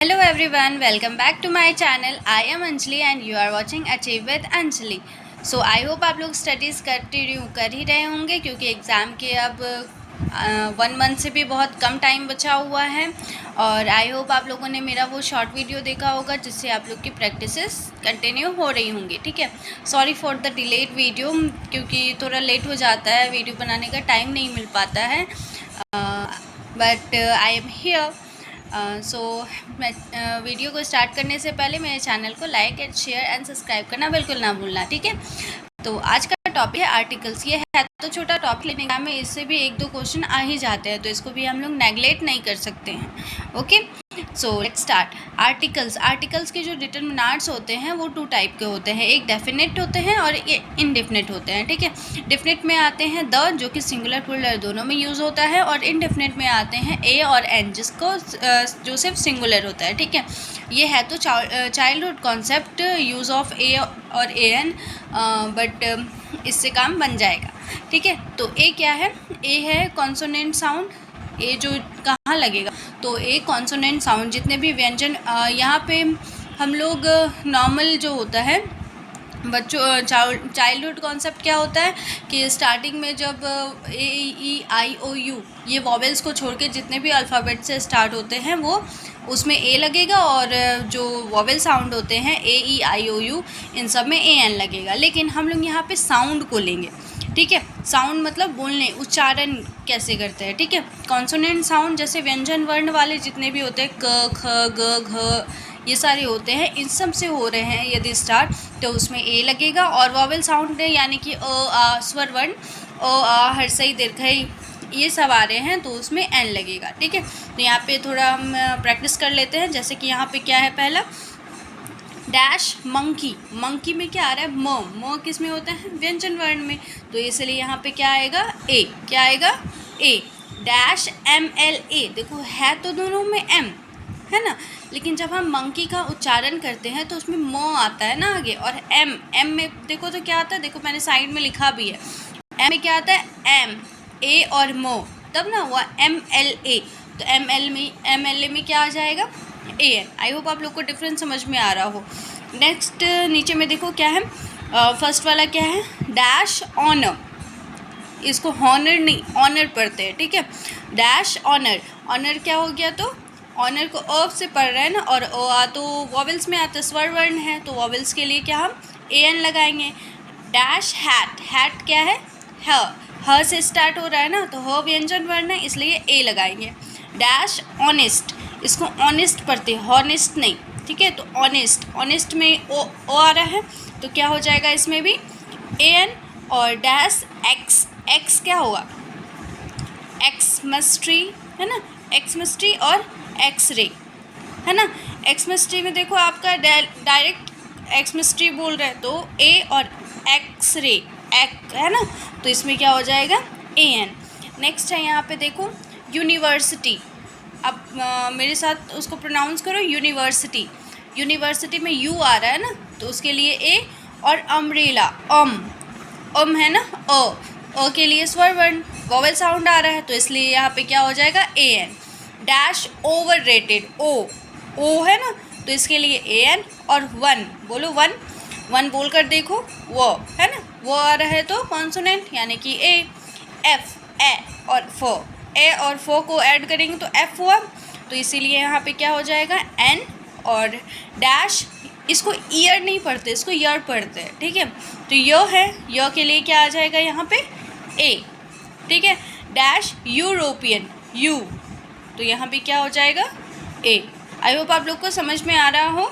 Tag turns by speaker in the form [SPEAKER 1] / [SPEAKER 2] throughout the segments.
[SPEAKER 1] Hello everyone, welcome back to my channel. I am Anjali and you are watching Achieve with Anjali. So I hope आप लोग studies continue कर ही रहे होंगे क्योंकि exam के अब 1 मंथ से भी बहुत कम टाइम बचा हुआ है। और आई होप आप लोगों ने मेरा वो शॉर्ट वीडियो देखा होगा जिससे आप लोग की प्रैक्टिसेस कंटिन्यू हो रही होंगी। ठीक है, sorry for the delayed video क्योंकि थोड़ा लेट हो जाता है, वीडियो बनाने का टाइम नहीं मिल पाता है, बट आई एम हियर। सो मैं वीडियो को स्टार्ट करने से पहले मेरे चैनल को like and share and subscribe करना बिल्कुल ना भूलना। ठीक है, तो आज का टॉपिक है आर्टिकल्स। ये है तो छोटा टॉपिक, लेकिन एग्जाम में इससे भी 1-2 क्वेश्चन आ ही जाते हैं, तो इसको भी हम लोग नेगलेक्ट नहीं कर सकते हैं। Okay, so let's start. Articles के जो डिटरमिनार्स होते हैं वो 2 टाइप के होते हैं, एक डेफिनेट होते हैं और ये इनडेफिनेट होते हैं। ठीक है, डेफिनेट में आते हैं द, जो कि सिंगुलर प्लूरल दोनों में यूज़ होता है, और इनडेफिनेट में आते हैं ए और एन, जिसको जो सिर्फ सिंगुलर होता है। ठीक है, ये है तो चाइल्डहुड कॉन्सेप्ट, यूज़ ऑफ ए और ए एन, बट इससे काम बन जाएगा। ठीक है, तो ए क्या है? ए है कॉन्सोनेंट साउंड। ए जो कहाँ लगेगा, तो ए कॉन्सोनेंट साउंड, जितने भी व्यंजन यहाँ पे हम लोग नॉर्मल जो होता है बच्चों, चाइल्डहुड कॉन्सेप्ट क्या होता है कि स्टार्टिंग में जब ए ई आई ओ यू ये वॉवेल्स को छोड़ के जितने भी अल्फ़ाबेट से स्टार्ट होते हैं वो उसमें ए लगेगा, और जो वॉवेल साउंड होते हैं ए ई आई ओ यू इन सब में ए एन लगेगा। लेकिन हम लोग यहाँ पे साउंड को लेंगे। ठीक है, साउंड मतलब बोलने, उच्चारण कैसे करते हैं। ठीक है, कॉन्सोनेंट साउंड जैसे व्यंजन वर्ण वाले जितने भी होते हैं क ख ग घ ये सारे होते हैं, इन सब से हो रहे हैं यदि स्टार्ट तो उसमें ए लगेगा। और वॉवेल साउंड यानी कि अ आ स्वर वर्ण अ आ हर्षई दीर्घई ये सब आ रहे हैं तो उसमें एन लगेगा। ठीक है, तो यहाँ पे थोड़ा हम प्रैक्टिस कर लेते हैं। जैसे कि यहाँ पे क्या है, पहला डैश मंकी। मंकी में क्या आ रहा है? म किस में होता है? व्यंजन वर्ण में, तो इसलिए यहाँ पे क्या आएगा? ए। क्या आएगा? ए। डैश एम एल ए, देखो है तो दोनों में एम है ना, लेकिन जब हम मंकी का उच्चारण करते हैं तो उसमें म आता है ना आगे, और एम में देखो तो क्या आता है, देखो मैंने साइड में लिखा भी है, एम में क्या आता है? एम, ए और मो, तब ना हुआ एम एल ए, तो एम एल ए में क्या आ जाएगा? A N. आई होप आप लोग को डिफरेंस समझ में आ रहा हो। नेक्स्ट नीचे में देखो क्या है, फर्स्ट वाला क्या है? Dash honour. इसको हॉनर नहीं, ऑनर पढ़ते हैं। ठीक है, डैश ऑनर। ऑनर क्या हो गया? तो ऑनर को अ से पढ़ रहे हैं ना, और ओ आ तो वॉवेल्स में आता है, स्वर वर्ण है, तो वॉवेल्स के लिए क्या हम ए एन लगाएंगे। Dash hat. हैट क्या है? ह से स्टार्ट हो रहा है ना, तो ह व्यंजन वर्ण है इसलिए ए लगाएंगे। Dash honest. इसको ऑनेस्ट पढ़ते हैं, हॉनेस्ट नहीं। ठीक है, तो ऑनेस्ट, ऑनेस्ट में ओ आ रहा है तो क्या हो जाएगा इसमें भी? A N. और डैश एक्स। एक्स क्या होगा? एक्समेस्ट्री है ना, एक्समेस्ट्री और एक्सरे है ना। एक्समेस्ट्री में देखो आपका डायरेक्ट एक्समेस्ट्री बोल रहे हैं तो ए और एक्सरे एक है ना, तो इसमें क्या हो जाएगा? A N. नेक्स्ट है यहाँ पे देखो यूनिवर्सिटी। अब मेरे साथ उसको प्रोनाउंस करो, यूनिवर्सिटी। यूनिवर्सिटी में यू आ रहा है ना, तो उसके लिए ए। और अम्ब्रेला, अम है ना, अ के लिए स्वर वर्ण, वॉवेल साउंड आ रहा है तो इसलिए यहाँ पे क्या हो जाएगा? A N. Dash over rated, ओ है ना, तो इसके लिए ए एन। और वन, बोलो वन, वन बोल कर देखो, वो है ना, वो आ रहा है तो कॉन्सोनेंट यानी कि ए। एफ, ए और फो, ए और फो को ऐड करेंगे तो एफ हुआ, तो इसीलिए यहाँ पे क्या हो जाएगा? एन। और डैश, इसको ईयर नहीं पढ़ते, इसको ईयर पढ़ते हैं। ठीक है, तो यो है, यो के लिए क्या आ जाएगा यहाँ पे? ए। ठीक है, डैश यूरोपियन, यू, तो यहाँ पे क्या हो जाएगा? ए। आई होप आप लोग को समझ में आ रहा हो।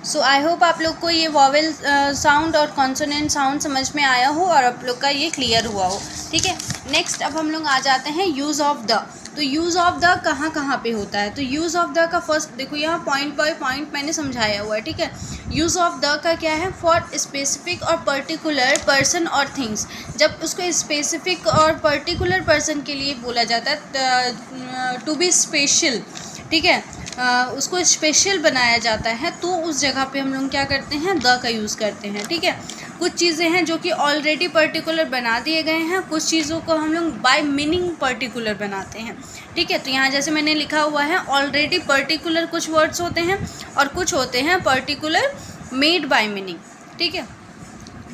[SPEAKER 1] सो आई होप आप लोग को ये वॉवेल साउंड और कॉन्सोनेंट साउंड समझ में आया हो और आप लोग का ये क्लियर हुआ हो। ठीक है, नेक्स्ट अब हम लोग आ जाते हैं यूज़ ऑफ द। तो यूज़ ऑफ द कहाँ पे होता है? तो यूज़ ऑफ द का फर्स्ट देखो, यहाँ पॉइंट बाय पॉइंट मैंने समझाया हुआ है। ठीक है, यूज़ ऑफ द का क्या है? फॉर स्पेसिफिक और पर्टिकुलर पर्सन और थिंग्स। जब उसको स्पेसिफिक और पर्टिकुलर पर्सन के लिए बोला जाता है, टू बी स्पेशल। ठीक है, उसको स्पेशल बनाया जाता है तो उस जगह पे हम लोग क्या करते हैं, द का यूज़ करते हैं। ठीक है, कुछ चीज़ें हैं जो कि ऑलरेडी पर्टिकुलर बना दिए गए हैं, कुछ चीज़ों को हम लोग बाय मीनिंग पर्टिकुलर बनाते हैं। ठीक है, तो यहाँ जैसे मैंने लिखा हुआ है ऑलरेडी पर्टिकुलर कुछ वर्ड्स होते हैं और कुछ होते हैं पर्टिकुलर मेड बाय मीनिंग। ठीक है,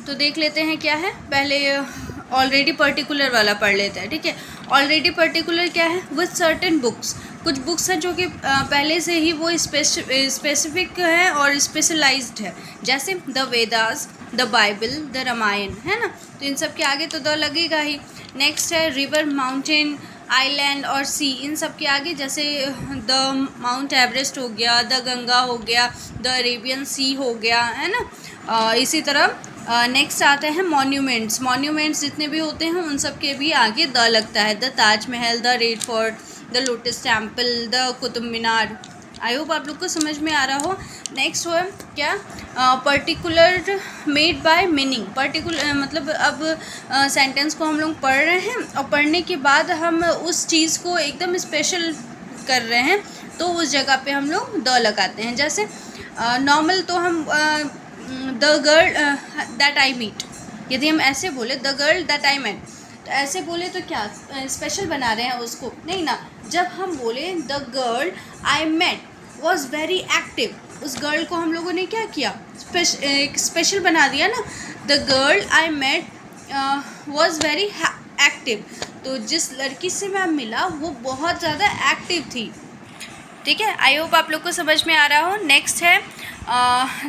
[SPEAKER 1] तो देख लेते हैं क्या है। पहले ऑलरेडी पर्टिकुलर वाला पढ़ लेते हैं। ठीक है, ऑलरेडी पर्टिकुलर क्या है, विथ सर्टेन बुक्स, कुछ बुक्स हैं जो कि पहले से ही वो स्पेसिफिक है और स्पेशलाइज्ड है, जैसे the Vedas, the Bible, the Ramayan, है ना। तो इन सब के आगे तो द लगेगा ही। नेक्स्ट है रिवर, माउंटेन, आइलैंड और सी, इन सब के आगे जैसे द माउंट एवरेस्ट हो गया, द गंगा हो गया, द अरेबियन सी हो गया, है ना। इसी तरह नेक्स्ट आता है मॉन्यूमेंट्स। मॉन्यूमेंट्स जितने भी होते हैं उन सब के भी आगे द लगता है, the Taj Mahal, the red fort, the lotus temple, the Qutub Minar. I hope आप लोग को समझ में आ रहा हो। नेक्स्ट हो क्या, particular made by meaning. Particular मतलब अब सेंटेंस को हम लोग पढ़ रहे हैं और पढ़ने के बाद हम उस चीज़ को एकदम स्पेशल कर रहे हैं तो उस जगह पे हम लोग द लगाते हैं। जैसे नॉर्मल तो हम the girl that I meet, यदि हम ऐसे बोले the girl that I met, तो ऐसे बोले तो क्या स्पेशल बना रहे हैं उसको, नहीं ना। जब हम बोले the girl I met was very active, उस गर्ल को हम लोगों ने क्या किया, स्पेशल बना दिया ना। The girl I met was very active, तो जिस लड़की से मैं मिला वो बहुत ज़्यादा एक्टिव थी। ठीक है, आई होप आप लोग को समझ में आ रहा हो। नेक्स्ट है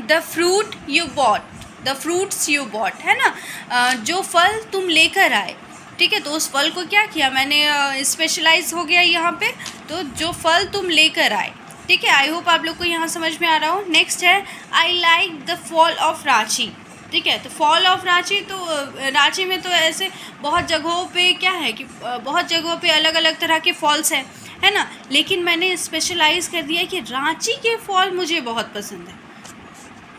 [SPEAKER 1] the fruit you bought, the fruits you bought, है ना, जो फल तुम लेकर आए। ठीक है, तो उस फल को क्या किया मैंने, स्पेशलाइज हो गया यहाँ पे, तो जो फल तुम लेकर आए। ठीक है, आई होप आप लोग को यहाँ समझ में आ रहा हो। नेक्स्ट है I like the fall of Ranchi. ठीक है, तो फॉल ऑफ रांची, तो रांची में तो ऐसे बहुत जगहों पे क्या है कि बहुत जगहों पे अलग अलग तरह के फॉल्स हैं, है ना, लेकिन मैंने स्पेशलाइज कर दिया कि रांची के फॉल मुझे बहुत पसंद है।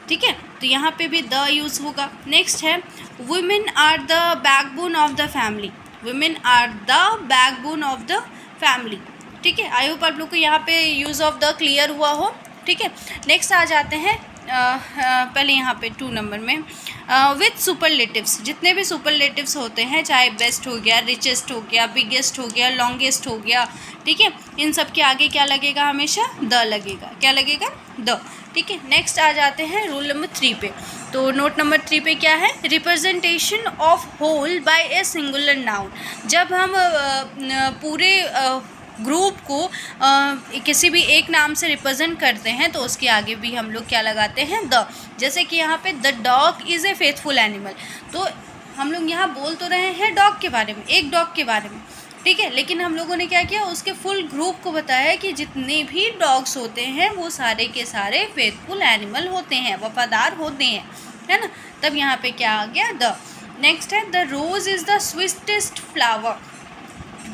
[SPEAKER 1] ठीक है, तो यहाँ पे भी द यूज़ होगा। नेक्स्ट है women are the backbone of the family, women are the backbone of the family. ठीक है, आई होप आप लोग को यहाँ पे यूज़ ऑफ द क्लियर हुआ हो। ठीक है, नेक्स्ट आ जाते हैं पहले यहाँ पे 2 नंबर में विथ सुपरलेटिव्स। जितने भी सुपरलेटिव्स होते हैं, चाहे बेस्ट हो गया, रिचेस्ट हो गया, बिगेस्ट हो गया, लॉन्गेस्ट हो गया, ठीक है, इन सब के आगे क्या लगेगा, हमेशा द लगेगा। क्या लगेगा, द। ठीक है, नेक्स्ट आ जाते हैं रूल नंबर 3 पे। तो नोट नंबर 3 पे क्या है, representation of whole by a singular noun. जब हम पूरे ग्रुप को किसी भी एक नाम से रिप्रेजेंट करते हैं तो उसके आगे भी हम लोग क्या लगाते हैं, द। जैसे कि यहाँ पे the dog is a faithful animal, तो हम लोग यहाँ बोल तो रहे हैं डॉग के बारे में, एक डॉग के बारे में, ठीक है, लेकिन हम लोगों ने क्या किया, उसके फुल ग्रुप को बताया कि जितने भी डॉग्स होते हैं वो सारे के सारे फेथफुल एनिमल होते हैं, वफादार होते हैं, है ना। तब यहाँ पे क्या आ गया, द। नेक्स्ट है the rose is the sweetest flower.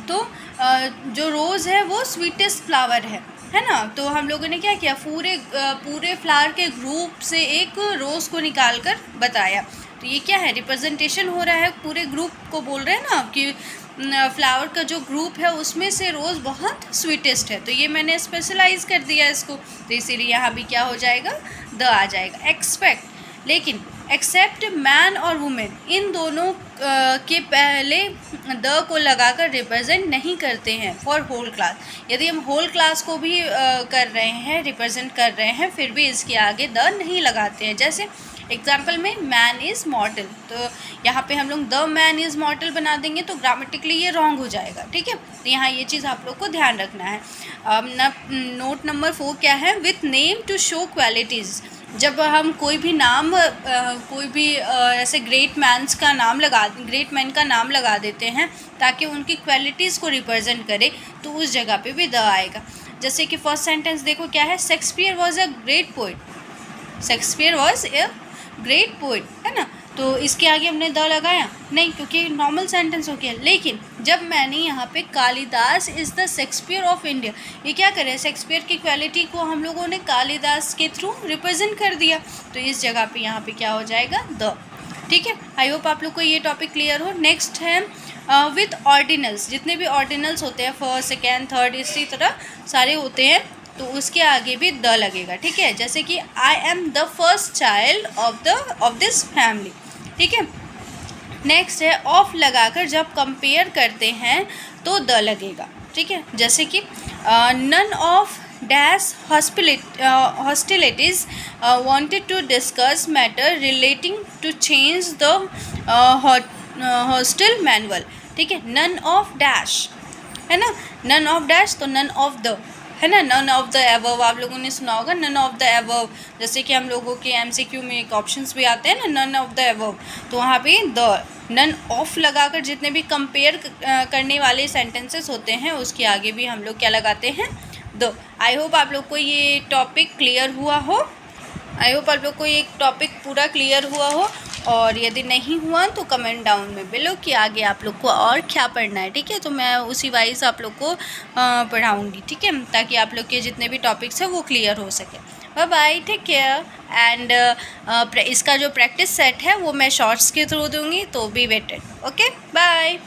[SPEAKER 1] तो जो रोज़ है वो स्वीटेस्ट फ्लावर है ना। तो हम लोगों ने क्या किया, पूरे फ्लावर के ग्रुप से एक रोज़ को निकाल कर बताया। तो ये क्या है, रिप्रेजेंटेशन हो रहा है, पूरे ग्रुप को बोल रहे हैं ना कि फ्लावर का जो ग्रुप है उसमें से रोज़ बहुत स्वीटेस्ट है। तो ये मैंने स्पेशलाइज कर दिया इसको, तो इसीलिए यहाँ भी क्या हो जाएगा, द आ जाएगा। एक्सपेक्ट, लेकिन एक्सेप्ट मैन और वुमेन, इन दोनों के पहले द को लगाकर रिप्रेजेंट नहीं करते हैं फॉर होल क्लास। यदि हम होल क्लास को भी कर रहे हैं, रिप्रेजेंट कर रहे हैं, फिर भी इसके आगे द नहीं लगाते हैं। जैसे एग्जाम्पल में मैन इज़ मॉर्टल, तो यहाँ पे हम लोग द मैन इज़ मॉर्टल बना देंगे तो ग्रामेटिकली ये रॉन्ग हो जाएगा। ठीक है, तो यहाँ ये चीज़ आप लोग को ध्यान रखना है। नोट नंबर 4 क्या है, with name to show qualities. जब हम कोई भी नाम कोई भी ऐसे ग्रेट मैन का नाम लगा देते हैं ताकि उनकी क्वालिटीज़ को रिप्रेजेंट करे, तो उस जगह पे भी द आएगा। जैसे कि फर्स्ट सेंटेंस देखो क्या है, Shakespeare was a great poet, Shakespeare was a great poet, है ना। तो इसके आगे हमने द लगाया नहीं, क्योंकि नॉर्मल सेंटेंस हो गया। लेकिन जब मैंने यहाँ पे Kalidas is the Shakespeare of India, ये क्या करे, शेक्सपियर की क्वालिटी को हम लोगों ने कालिदास के थ्रू रिप्रेजेंट कर दिया, तो इस जगह पे यहाँ पे क्या हो जाएगा, द। ठीक है, आई होप आप लोग को ये टॉपिक क्लियर हो। नेक्स्ट है विथ ऑर्डिनल्स। जितने भी ऑर्डिनल्स होते हैं, फर्स्ट, सेकेंड, थर्ड, इसी तरह सारे होते हैं, तो उसके आगे भी द लगेगा, ठीक है। जैसे कि I am the first child of this family, ठीक है। नेक्स्ट है ऑफ लगाकर जब कंपेयर करते हैं तो द लगेगा, ठीक है। जैसे कि none of dash hostilities wanted to discuss matter relating to change the hostel manual, ठीक है। नन ऑफ डैश है ना, नन ऑफ डैश तो नन ऑफ द है ना, नन ऑफ द एबव आप लोगों ने सुना होगा, नन ऑफ द एबव। जैसे कि हम लोगों के एमसीक्यू में एक ऑप्शंस भी आते हैं ना, नन ऑफ द एबव, तो वहाँ पे द नन ऑफ लगाकर जितने भी कंपेयर करने वाले सेंटेंसेस होते हैं उसके आगे भी हम लोग क्या लगाते हैं, द। आई होप आप लोग को ये टॉपिक क्लियर हुआ हो, आई होप आप लोग को ये टॉपिक पूरा क्लियर हुआ हो, और यदि नहीं हुआ तो कमेंट डाउन में बिलो कि आगे आप लोग को और क्या पढ़ना है, ठीक है। तो मैं उसी वाइज आप लोग को पढ़ाऊँगी, ठीक है, ताकि आप लोग के जितने भी टॉपिक्स हैं वो क्लियर हो सके। Bye bye, take care. And इसका जो प्रैक्टिस सेट है वो मैं शॉर्ट्स के थ्रू दूँगी, तो बी वेटेड। Okay, bye.